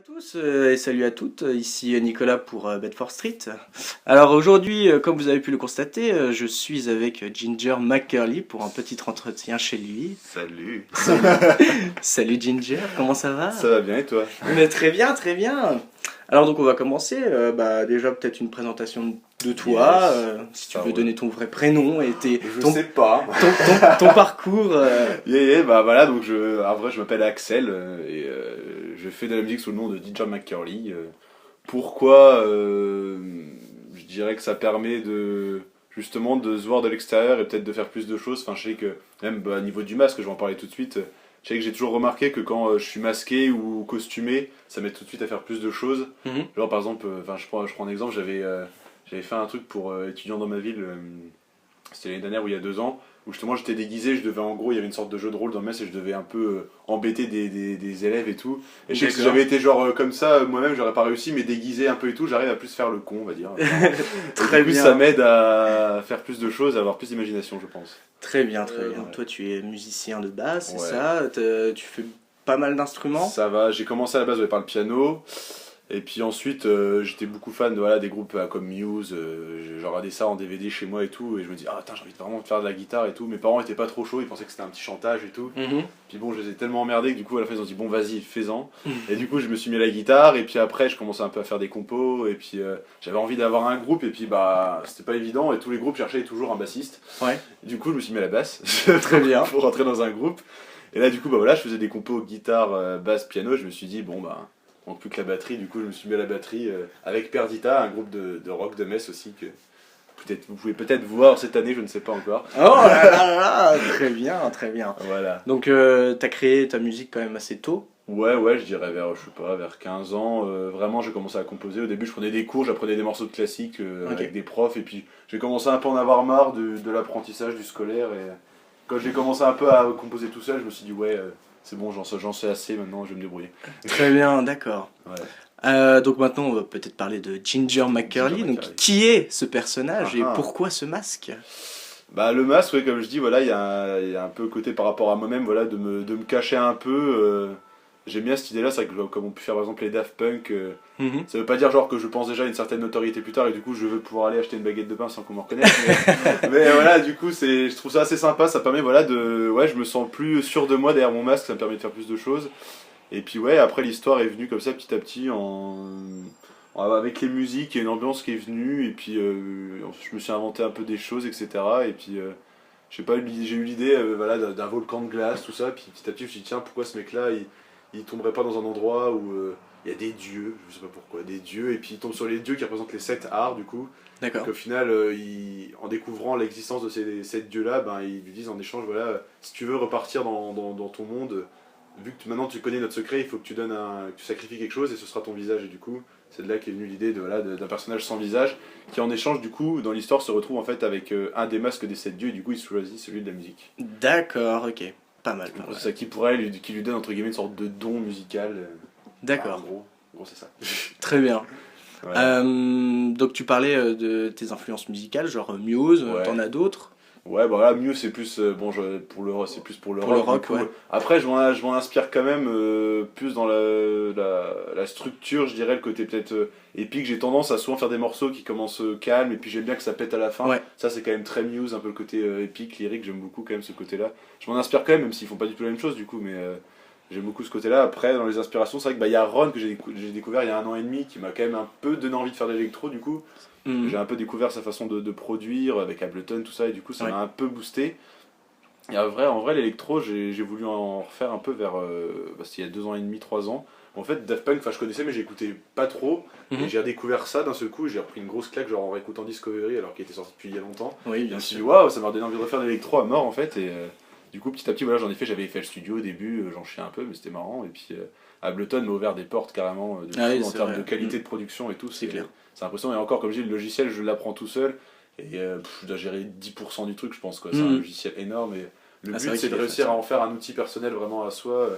Tous et salut à toutes, ici Nicolas pour Bedford Street. Alors aujourd'hui, comme vous avez pu le constater, je suis avec Ginger McCurley pour un petit entretien chez lui. Salut. Salut Ginger, comment ça va? Ça va bien et toi? Mais très bien, très bien. Alors donc on va commencer, déjà peut-être une présentation de toi, Yes. si tu Ah veux ouais. donner ton vrai prénom et Je sais pas. ton parcours. Bah voilà, donc en vrai je m'appelle Axel et je fais de la musique sous le nom de DJ McCurley. Pourquoi je dirais que ça permet justement de se voir de l'extérieur et peut-être de faire plus de choses. Enfin je sais que même au niveau du masque, je vais en parler tout de suite. Je sais que j'ai toujours remarqué que quand je suis masqué ou costumé, ça m'aide tout de suite à faire plus de choses. Mhm. Genre par exemple, je prends un exemple, j'avais fait un truc pour étudiants dans ma ville, c'était l'année dernière ou il y a 2 ans, où justement j'étais déguisé, je devais en gros, il y avait une sorte de jeu de rôle dans le mess et je devais un peu embêter des élèves et tout. Et je sais que si D'accord. j'avais été genre comme ça, moi-même j'aurais pas réussi, mais déguisé un peu et tout, j'arrive à plus faire le con, on va dire. Très Et du coup, bien. ça m'aide à faire plus de choses, à avoir plus d'imagination, je pense. Très bien, très bien. Ouais. Toi tu es musicien de base, c'est Ouais. ça? Tu fais pas mal d'instruments? Ça va, j'ai commencé à la base par le piano. Et puis ensuite, j'étais beaucoup fan de, voilà, des groupes comme Muse, j'ai regardé ça en DVD chez moi et tout, et je me dis, ah putain, j'ai envie de vraiment faire de la guitare et tout. Mes parents étaient pas trop chauds, ils pensaient que c'était un petit chantage et tout. Mhm. Puis bon, je les ai tellement emmerdés que du coup, à la fin, ils ont dit, bon, vas-y, fais-en. Mhm. Et du coup, je me suis mis à la guitare, et puis après, je commençais un peu à faire des compos, et puis j'avais envie d'avoir un groupe, et puis bah, c'était pas évident, et tous les groupes cherchaient toujours un bassiste. Ouais. Du coup, je me suis mis à la basse, Très bien. pour rentrer dans un groupe. Et là, du coup, bah voilà, je faisais des compos guitare, basse, piano, je me suis dit, bon, bah. Donc plus que la batterie, du coup je me suis mis à la batterie avec Perdita, un groupe de rock de Metz aussi que vous pouvez peut-être voir cette année, je ne sais pas encore. Oh là là là, très bien, très bien. Voilà. Donc t'as créé ta musique quand même assez tôt. Ouais, je dirais vers, je sais pas, vers 15 ans, vraiment j'ai commencé à composer. Au début je prenais des cours, j'apprenais des morceaux de classique Ok. avec des profs, et puis j'ai commencé un peu à en avoir marre de l'apprentissage du scolaire, et quand j'ai commencé un peu à composer tout seul, je me suis dit ouais, c'est bon, j'en sais assez, maintenant je vais me débrouiller. Très bien, d'accord. Ouais. Donc maintenant on va peut-être parler de Ginger McCurley. Ginger Donc McCurley. qui est ce personnage et Ah ah. pourquoi ce masque? Bah le masque, ouais, comme je dis, voilà, il y a un peu côté par rapport à moi-même, voilà, de me cacher un peu. J'aime bien cette idée-là, c'est vrai que comme on peut faire par exemple les Daft Punk, Mhm. ça veut pas dire genre que je pense déjà à une certaine notoriété plus tard et du coup je veux pouvoir aller acheter une baguette de pain sans qu'on me reconnaisse. Mais voilà, du coup je trouve ça assez sympa, ça permet voilà ouais, je me sens plus sûr de moi derrière mon masque, ça me permet de faire plus de choses. Et puis ouais, après l'histoire est venue comme ça petit à petit avec les musiques, il y a une ambiance qui est venue, et puis je me suis inventé un peu des choses, etc. Et puis je sais pas, j'ai eu l'idée voilà, d'un volcan de glace, tout ça, puis petit à petit je me suis dit tiens, pourquoi ce mec-là il tomberait pas dans un endroit où il y a des dieux, je sais pas pourquoi, des dieux, et puis il tombe sur les dieux qui représentent les 7 arts du coup. D'accord. Donc au final, en découvrant l'existence de ces 7 dieux-là, ben, ils lui disent en échange, voilà, si tu veux repartir dans ton monde, vu que maintenant tu connais notre secret, il faut que que tu sacrifies quelque chose et ce sera ton visage. Et du coup, c'est de là qu'est venue l'idée d'un personnage sans visage qui en échange, du coup, dans l'histoire, se retrouve en fait avec un des masques des 7 dieux et du coup, il choisit celui de la musique. D'accord, ok. Pas mal, pas Donc mal. c'est ça qui lui donne entre guillemets une sorte de don musical. En D'accord, gros c'est ça. très bien. Voilà. Donc tu parlais de tes influences musicales, genre Muse, Ouais. t'en as d'autres? Ouais, bah là, mieux c'est plus c'est plus pour le Pour le rock. rock, Du coup. ouais. Après, je m'en inspire quand même plus dans la structure, je dirais, le côté peut-être épique. J'ai tendance à souvent faire des morceaux qui commencent calmes et puis j'aime bien que ça pète à la fin. Ouais. Ça, c'est quand même très Muse, un peu le côté épique, lyrique. J'aime beaucoup quand même ce côté-là. Je m'en inspire quand même s'ils font pas du tout la même chose du coup, mais j'aime beaucoup ce côté-là. Après, dans les inspirations, c'est vrai que bah, y a Ron que j'ai découvert il y a 1 an et demi qui m'a quand même un peu donné envie de faire de l'électro du coup. Mhm. J'ai un peu découvert sa façon de produire avec Ableton, tout ça, et du coup ça Ouais. m'a un peu boosté. Et en vrai l'électro, j'ai voulu en refaire un peu vers. C'était il y a 2 ans et demi, 3 ans. En fait, Daft Punk, je connaissais, mais j'écoutais pas trop. Mhm. Et j'ai redécouvert ça d'un seul coup, j'ai repris une grosse claque, genre en réécoutant Discovery, alors qu'il était sorti depuis il y a longtemps. Oui, Je bien me suis dit, sûr. waouh, ça m'a donné envie de refaire de l'électro à mort en fait. Et du coup, petit à petit, voilà, j'avais fait le studio au début, j'en chiais un peu, mais c'était marrant. Et puis Ableton m'a ouvert des portes carrément de Ah fou oui, en c'est termes vrai. de qualité de production et tout. C'est clair. C'est impressionnant. Et encore, comme je dis, le logiciel, je l'apprends tout seul. Et je dois gérer 10% du truc, je pense. C'est un Mhm. logiciel énorme. Et le C'est vrai but, c'est qu'il de est réussir facile. à en faire un outil personnel vraiment à soi.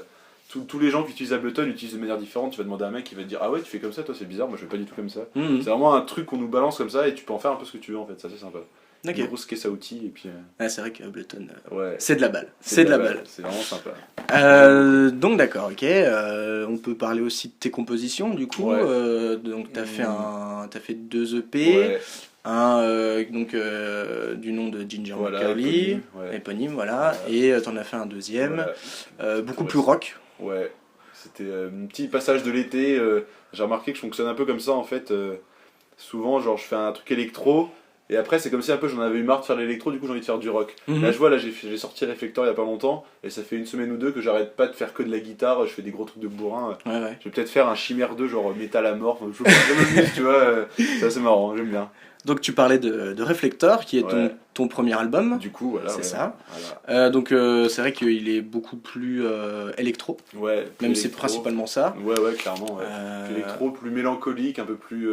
Tous les gens qui utilisent Ableton utilisent de manière différente. Tu vas demander à un mec qui va te dire ah ouais, tu fais comme ça, toi c'est bizarre, moi je fais pas du tout comme ça. Mhm. C'est vraiment un truc qu'on nous balance comme ça et tu peux en faire un peu ce que tu veux en fait, ça c'est sympa. Ok. une grosse caisse à outils, et puis Ah, c'est vrai que Ableton, ouais, c'est de la balle. C'est de la balle. c'est vraiment sympa. Donc d'accord, ok. On peut parler aussi de tes compositions du coup. Ouais. Donc t'as fait 2 EP, Ouais, un du nom de Ginger voilà, McCurly, ouais. éponyme, voilà, Voilà. et t'en as fait un deuxième, beaucoup Ouais. plus rock. Ouais, c'était un petit passage de l'été. J'ai remarqué que je fonctionne un peu comme ça en fait. Souvent, genre, je fais un truc électro. Et après, c'est comme si un peu j'en avais eu marre de faire l'électro, du coup j'ai envie de faire du rock. Mhm. Là, je vois, là j'ai sorti Reflector il y a pas longtemps, et ça fait une semaine ou deux que j'arrête pas de faire que de la guitare, je fais des gros trucs de bourrin. Ouais, ouais. Je vais peut-être faire un Chimère 2, genre métal à mort, enfin, je m'amuse, tu vois, c'est assez marrant, j'aime bien. Donc tu parlais de Reflector, qui est Ouais. ton premier album. Du coup, voilà. C'est ouais, ça. Voilà. Donc c'est vrai qu'il est beaucoup plus électro, Ouais, plus même si c'est électro. principalement ça. Ouais, clairement. Ouais. Euh, Plus électro, plus mélancolique, un peu plus.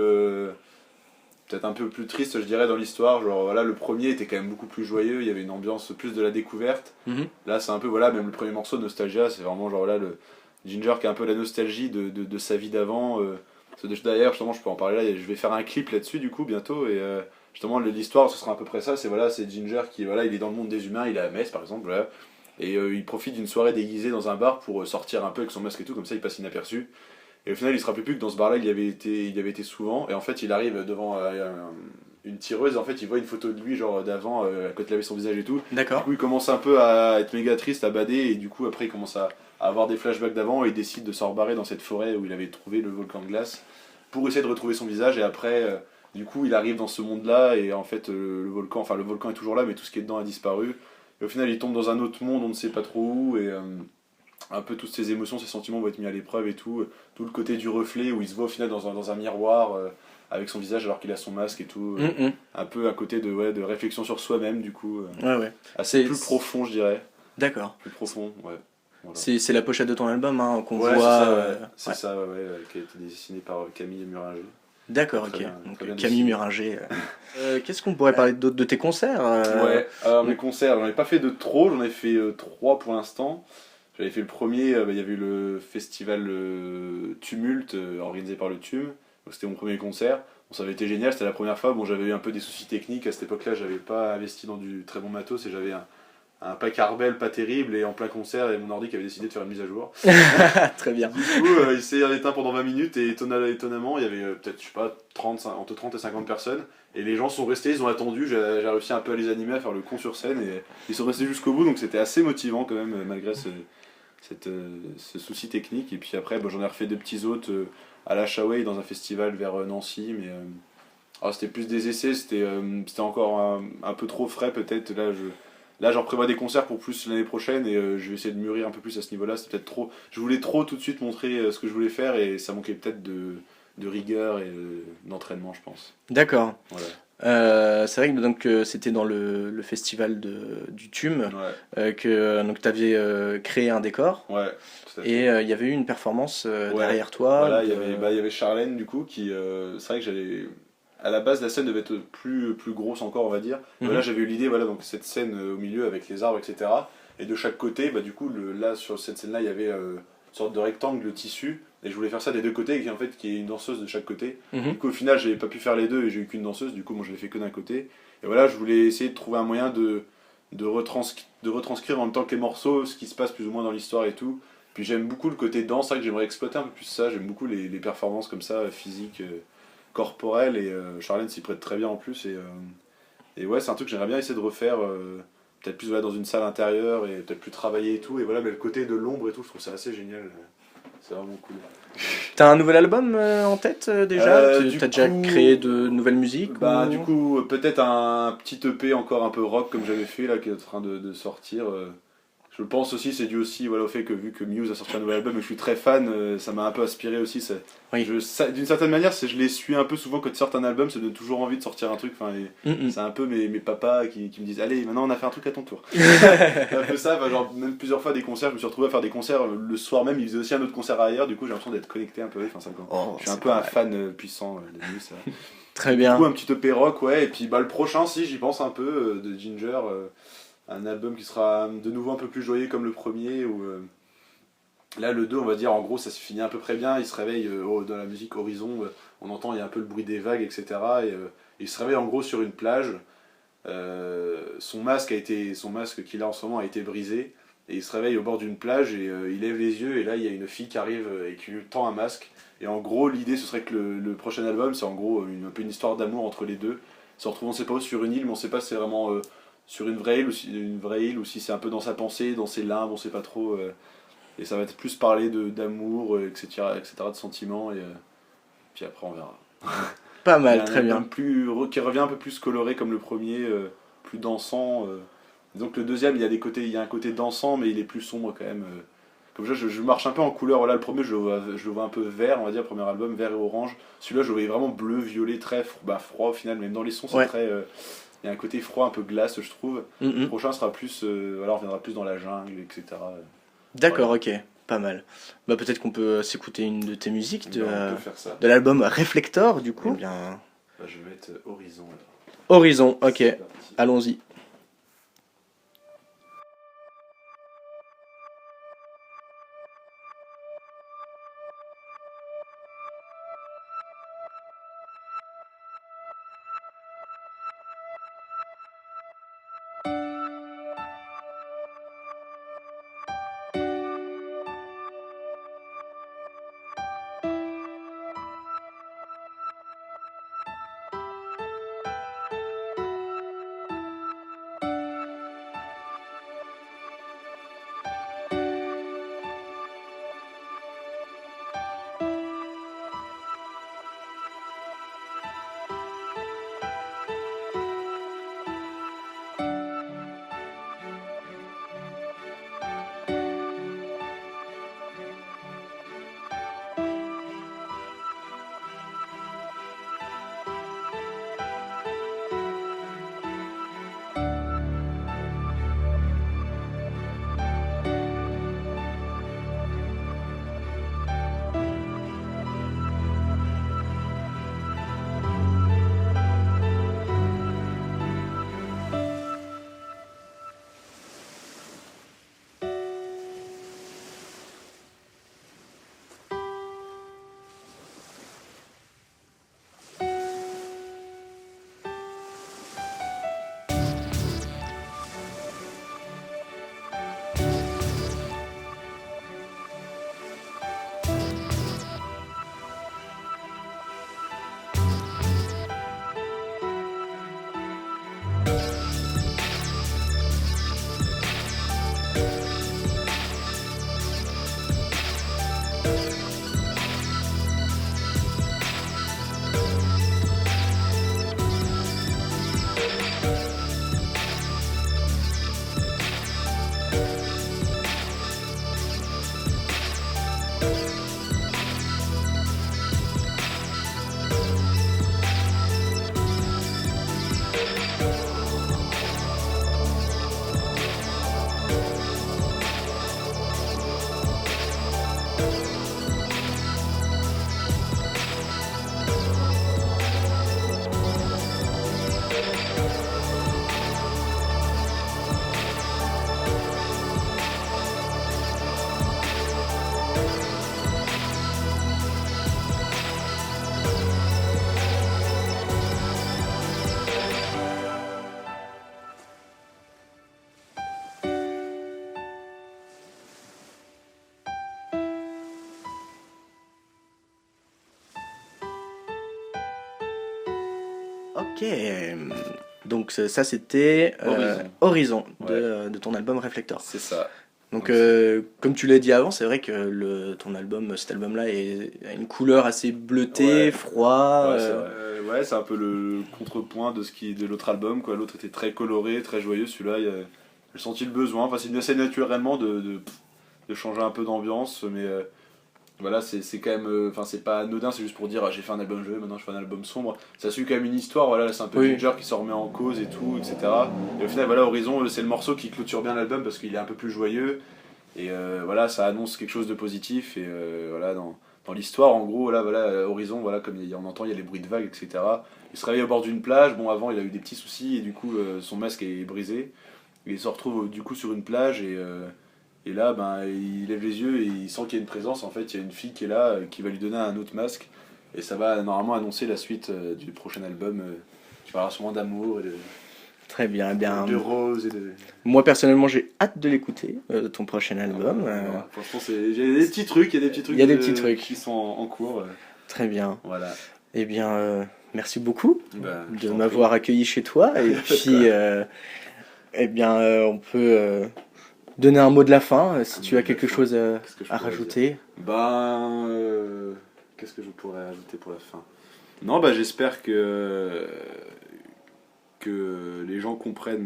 Peut-être un peu plus triste, je dirais, dans l'histoire. Genre, voilà, le premier était quand même beaucoup plus joyeux, il y avait une ambiance plus de la découverte. mhm. Là, c'est un peu, voilà, même le premier morceau, Nostalgia, c'est vraiment genre là, le Ginger qui a un peu la nostalgie de sa vie d'avant. D'ailleurs, justement, je peux en parler là, je vais faire un clip là-dessus, du coup, bientôt. Et justement, l'histoire, ce sera à peu près ça. C'est voilà, c'est Ginger qui, voilà, il est dans le monde des humains, il est à Metz, par exemple, voilà. Et il profite d'une soirée déguisée dans un bar pour sortir un peu avec son masque et tout, comme ça, il passe inaperçu. Et au final, il se rappelle plus que dans ce bar-là, il y avait été souvent. Et en fait, il arrive devant une tireuse. Et en fait, il voit une photo de lui, genre d'avant, quand il avait son visage et tout. Du D'accord. coup, il commence un peu à être méga triste, à bader. Et du coup, après, il commence à avoir des flashbacks d'avant. Et il décide de s'en rebarrer dans cette forêt où il avait trouvé le volcan de glace pour essayer de retrouver son visage. Et après, du coup, il arrive dans ce monde-là. Et en fait, le volcan est toujours là, mais tout ce qui est dedans a disparu. Et au final, il tombe dans un autre monde, on ne sait pas trop où. Et un peu toutes ses émotions, ses sentiments vont être mis à l'épreuve et tout. Tout le côté du reflet où il se voit au final dans un miroir avec son visage alors qu'il a son masque et tout. Mhm. Un peu un côté de réflexion sur soi-même du coup. Ouais, ouais. Assez plus profond, je dirais. D'accord. Plus profond, ouais. Voilà. C'est la pochette de ton album hein, qu'on Ouais, voit. c'est ça, ouais, qui a été dessiné par Camille Muringer. D'accord, Très ok. bien, Donc, très bien Camille dessiné. Muringer. Qu'est-ce qu'on pourrait parler d'autre de tes concerts Ouais, alors mes concerts, j'en ai pas fait de trop, j'en ai fait 3 pour l'instant. J'avais fait le premier, il y avait eu le festival Tumulte organisé par le TUM, donc c'était mon premier concert. Bon, ça avait été génial, c'était la première fois. Bon, j'avais eu un peu des soucis techniques à cette époque-là, j'avais pas investi dans du très bon matos et j'avais un pack Arbel pas terrible et en plein concert et mon ordi qui avait décidé de faire une mise à jour. Très bien. Du coup, il s'est éteint pendant 20 minutes et étonnamment, il y avait peut-être, je sais pas, entre 30 et 50 personnes. Et les gens sont restés, ils ont attendu, j'ai réussi un peu à les animer, à faire le con sur scène et ils sont restés jusqu'au bout, donc c'était assez motivant quand même, malgré ce souci technique. Et puis après, bon, j'en ai refait 2 petits autres à la Shaway dans un festival vers Nancy, mais c'était plus des essais, c'était encore un peu trop frais peut-être. Là, j'en prévois des concerts pour plus l'année prochaine et je vais essayer de mûrir un peu plus à ce niveau-là. C'était peut-être trop. Je voulais trop tout de suite montrer ce que je voulais faire et ça manquait peut-être de rigueur et d'entraînement, je pense. D'accord. Voilà. C'est vrai que donc, c'était dans le festival du TUM Ouais. que tu avais créé un décor Ouais. Tout à fait. et il y avait eu une performance Ouais. derrière toi. Voilà, il y avait Charlène du coup qui. C'est vrai que j'allais. À la base, la scène devait être plus grosse encore, on va dire. Mhm. Là, j'avais eu l'idée, voilà, donc cette scène au milieu avec les arbres, etc. Et de chaque côté, bah, du coup, là, sur cette scène-là, il y avait une sorte de rectangle de tissu. Et je voulais faire ça des deux côtés, et en fait, qu'il y ait une danseuse de chaque côté. Mhm. Du coup, au final, j'avais pas pu faire les deux et j'ai eu qu'une danseuse. Du coup, moi, je l'ai fait que d'un côté. Et voilà, je voulais essayer de trouver un moyen de retranscrire en même temps que les morceaux ce qui se passe plus ou moins dans l'histoire et tout. Puis j'aime beaucoup le côté danse, c'est vrai que j'aimerais exploiter un peu plus ça. J'aime beaucoup les performances comme ça, physiques. Corporel et Charlène s'y prête très bien en plus et ouais c'est un truc que j'aimerais bien essayer de refaire peut-être plus voilà, dans une salle intérieure et peut-être plus travailler et tout et voilà mais le côté de l'ombre et tout je trouve ça assez génial, c'est vraiment cool. T'as un nouvel album en tête déjà T'as déjà coup, créé de nouvelles musiques bah ou... du coup peut-être un petit EP encore un peu rock comme j'avais fait là qui est en train de sortir. Je pense aussi, c'est dû aussi voilà, au fait que vu que Muse a sorti un nouvel album et que je suis très fan, ça m'a un peu inspiré aussi. Oui. D'une certaine manière, je les suis un peu souvent quand ils sortent un album, ça me donne toujours envie de sortir un truc. C'est un peu mes papas qui me disent allez, maintenant on a fait un truc à ton tour. C'est un peu ça, genre, même plusieurs fois des concerts, je me suis retrouvé à faire des concerts le soir même, ils faisaient aussi un autre concert ailleurs, du coup j'ai l'impression d'être connecté un peu. Je suis un peu un fan puissant de Muse. Très bien. Du coup, un petit EP rock, ouais, et puis le prochain, si j'y pense un peu, de Ginger. Un album qui sera de nouveau un peu plus joyeux comme le premier où là le 2 on va dire en gros ça se finit à peu près bien, il se réveille dans la musique Horizon, on entend il y a un peu le bruit des vagues etc et il se réveille en gros sur une plage son masque qu'il a en ce moment a été brisé. Et il se réveille au bord d'une plage et il lève les yeux et là il y a une fille qui arrive et qui lui tend un masque. Et en gros l'idée ce serait que le prochain album c'est en gros un peu une histoire d'amour entre les deux. Ils se retrouvent on sait pas où sur une île mais on sait pas si c'est vraiment sur une vraie île ou si c'est un peu dans sa pensée, dans ses limbes, on sait pas trop. Et ça va être plus parler d'amour, etc., de sentiments et puis après on verra. Pas Il y mal, a un très bien. album qui revient un peu plus coloré comme le premier, plus dansant. Donc le deuxième, il y a un côté dansant, mais il est plus sombre quand même. Comme ça, je marche un peu en couleur. Voilà, le premier, je le vois un peu vert, on va dire, premier album, vert et orange. Celui-là, je le voyais vraiment bleu, violet, très froid au final. Même dans les sons, c'est Ouais. très. Il y a un côté froid, un peu glace, je trouve. Le Mhm. prochain sera plus. Voilà, on reviendra plus dans la jungle, etc. D'accord, Voilà. ok, pas mal. Bah peut-être qu'on peut s'écouter une de tes musiques On peut faire ça. de l'album Reflector, du coup. Eh bien, Bah, je vais mettre Horizon alors. Horizon, ok, C'est parti. allons-y. Ok, donc ça c'était Horizon de ton album Reflector. C'est ça. Donc comme tu l'as dit avant, c'est vrai que ton album, cet album-là a une couleur assez bleutée, Ouais. froid. Ouais, c'est vrai. Ouais, c'est un peu le contrepoint de ce qui est de l'autre album, quoi. L'autre était très coloré, très joyeux. Celui-là, j'ai senti le besoin. Enfin, c'est assez naturellement de changer un peu d'ambiance, mais voilà, c'est quand même. Enfin, c'est pas anodin, c'est juste pour dire j'ai fait un album joyeux, maintenant je fais un album sombre. Ça suit quand même une histoire. Voilà, là, c'est un peu Oui. Ginger qui se remet en cause et tout, etc. Et au final, voilà, Horizon, c'est le morceau qui clôture bien l'album parce qu'il est un peu plus joyeux. Et voilà, ça annonce quelque chose de positif. Et voilà, dans l'histoire, en gros, là, voilà, Horizon, voilà, comme on entend, il y a les bruits de vagues, etc. Il se réveille au bord d'une plage. Bon, avant, il a eu des petits soucis et du coup, son masque est brisé. Et il se retrouve du coup sur une plage et là, ben, il lève les yeux et il sent qu'il y a une présence. En fait, il y a une fille qui est là, qui va lui donner un autre masque. Et ça va normalement annoncer la suite du prochain album qui parlera sûrement d'amour. Très bien. Eh bien, De rose et de... moi personnellement, j'ai hâte de l'écouter, ton prochain album. Voilà. Franchement, il y a des petits trucs, Il y a des petits trucs qui sont en cours. Très bien. Voilà. Eh bien, merci beaucoup Je de t'en m'avoir accueilli chez toi. Et puis, eh bien, on peut donner un mot de la fin si Un tu mot as de la quelque fin. chose Qu'est-ce que je à pourrais rajouter. Qu'est-ce que je pourrais ajouter pour la fin? Non, j'espère que les gens comprennent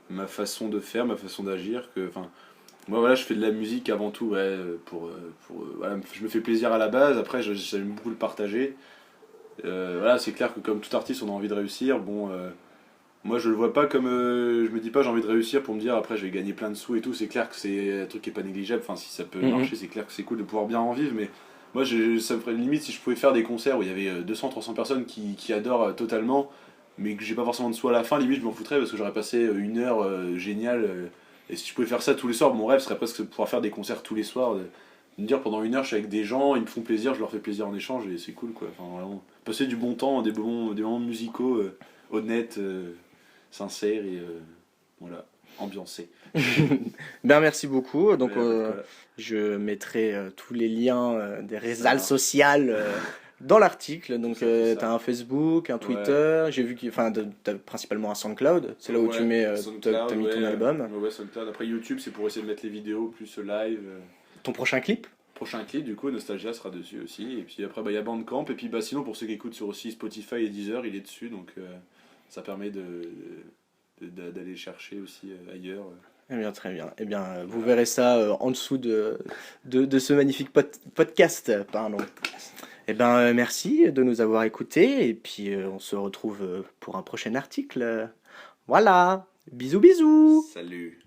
ma façon de faire, ma façon d'agir. Moi, voilà, je fais de la musique avant tout, ouais, voilà, je me fais plaisir à la base. Après, j'aime beaucoup le partager. Voilà, c'est clair que comme tout artiste, on a envie de réussir. Bon, moi, je le vois pas comme, je me dis pas j'ai envie de réussir pour me dire après je vais gagner plein de sous et tout. C'est clair que c'est un truc qui est pas négligeable. Enfin, si ça peut marcher, c'est clair que c'est cool de pouvoir bien en vivre. Mais moi, ça me ferait limite si je pouvais faire des concerts où il y avait 200-300 personnes qui adorent totalement, mais que j'ai pas forcément de sous à la fin. Limite, je m'en foutrais parce que j'aurais passé une heure géniale. Et si je pouvais faire ça tous les soirs, mon rêve serait presque de pouvoir faire des concerts tous les soirs. De me dire pendant une heure, je suis avec des gens, ils me font plaisir, je leur fais plaisir en échange et c'est cool quoi. Enfin, vraiment, passer du bon temps, des moments musicaux honnêtes, sincères et voilà, ambiancés. Ben, merci beaucoup. Donc, Voilà. je mettrai tous les liens des réseaux Ça. sociaux dans l'article. Donc, Ça fait ça. tu as un Facebook, un Twitter. J'ai vu que tu as principalement un SoundCloud. C'est là où tu mets t'as mis ton album. Ouais, SoundCloud. Après YouTube, c'est pour essayer de mettre les vidéos plus live. Ton prochain clip. Prochain clip, du coup, Nostalgia sera dessus aussi. Et puis après, il y a Bandcamp. Et puis sinon, pour ceux qui écoutent sur aussi Spotify et Deezer, il est dessus. Donc ça permet d'aller chercher aussi ailleurs. Eh bien, très bien. Eh bien, vous verrez ça en dessous de ce magnifique podcast. Pardon. Eh bien, merci de nous avoir écoutés. Et puis, on se retrouve pour un prochain article. Voilà. Bisous, bisous. Salut.